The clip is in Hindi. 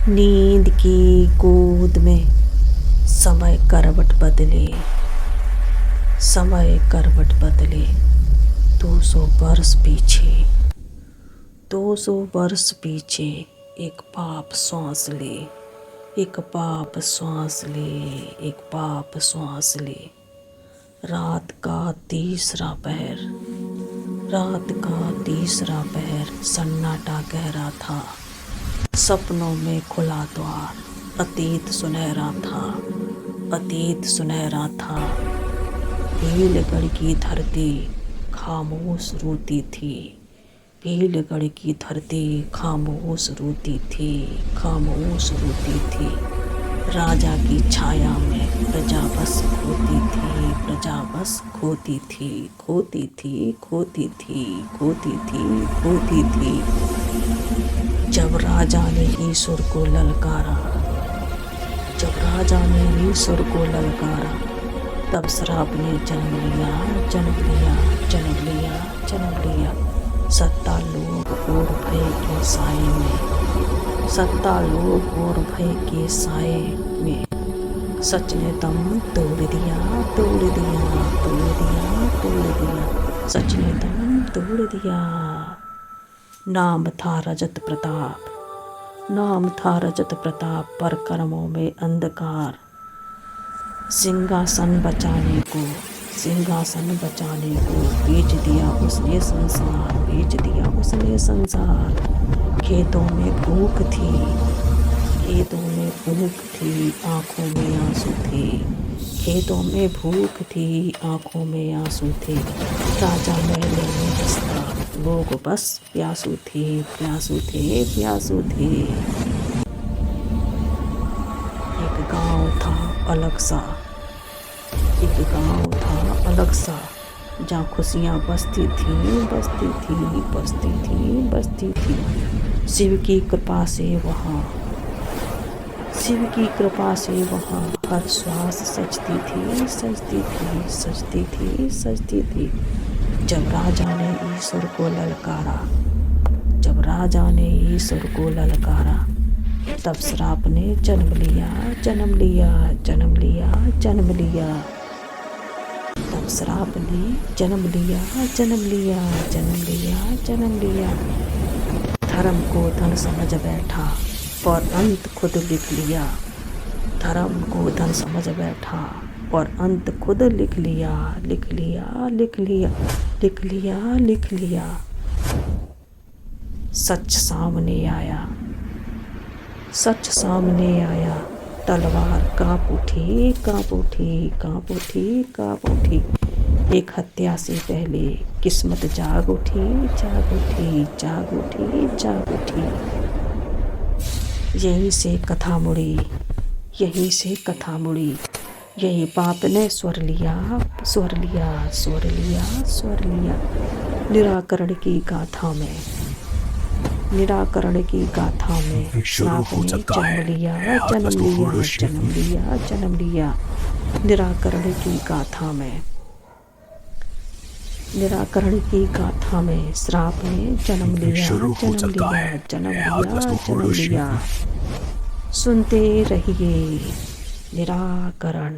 नींद की गोद में समय करवट बदले, समय करवट बदले। 200 वर्ष पीछे, 200 वर्ष पीछे एक पाप श्वास ले, एक पाप श्वास ले, एक पाप श्वास ले। रात का तीसरा पहर, रात का तीसरा पहर सन्नाटा गहरा था। सपनों में खुला द्वार, अतीत सुनहरा था, अतीत सुनहरा था। भीलगढ़ की धरती खामोश रोती थी, भीलगढ़ की धरती खामोश रोती थी, खामोश रोती थी। राजा की छाया में प्रजा बस खोती थी, प्रजा बस खोती थी, खोती थी, खोती थी, खोती थी, खोती थी। जब राजा ने ईश्वर को ललकारा, जब राजा ने ईश्वर को ललकारा, तब श्राप ने जन्म लिया, जन्म लिया, जन्म लिया, जन्म लिया। सत्ता लोभ और भय के साए में, सत्ता लोभ और भय के साए में सच ने दम तोड़ दिया, तोड़ दिया, तोड़ दिया, तोड़ दिया। सच ने दम तोड़ दिया। नाम था रजत प्रताप, नाम था रजत प्रताप, पर कर्मों में अंधकार। सिंहासन बचाने को, सिंहासन बचाने को बेच दिया उसने संसार, बेच दिया उसने संसार। खेतों में भूख थी, खेतों में भूख थी, आँखों में आंसू थे। खेतों में भूख थी, आँखों में आंसू थे। राजा महलों में बसता, लोग बस प्यासू थे, प्यासू थे, प्यासू थे। एक गांव था अलग सा, एक गांव था अलग सा, जहाँ खुशियाँ बसती थी, बसती थी, बसती थी, बसती थी। शिव की कृपा से वहाँ, शिव की कृपा से वहाँ हर श्वास सजती थी, सजती थी, सजती थी, सजती थी। जब राजा ने ईश्वर को ललकारा, जब राजा ने ईश्वर को ललकारा, तब श्राप ने जन्म लिया, जन्म लिया, जन्म लिया, जन्म लिया। तब श्राप ने जन्म लिया, जन्म लिया, जन्म लिया, जन्म लिया। धर्म को धन समझ बैठा और अंत खुद लिख लिया, धर्म को धन समझ बैठा और अंत खुद लिख लिया, लिख लिया, लिख लिया, लिख लिया, लिख लिया। सच सामने आया, सच सामने आया, तलवार कांप उठी, कांप उठी, कांप उठी, कांप उठी। एक हत्या से पहले किस्मत जाग उठी, जाग उठी, जाग उठी, जाग उठी। यहीं से कथा मुड़ी, यहीं से कथा मुड़ी। यही पाप ने स्वर लिया, स्वर लिया, स्वर लिया, स्वर लिया। निराकरण की गाथा में, निराकरण की गाथा में श्राप ने जन्म लिया, जन्म लिया, जन्म लिया, जन्म लिया। निराकरण की गाथा में, निराकरण की गाथा में श्राप ने जन्म लिया, जन्म लिया, जन्म लिया, जन्म लिया। सुनते रहिए निराकरण।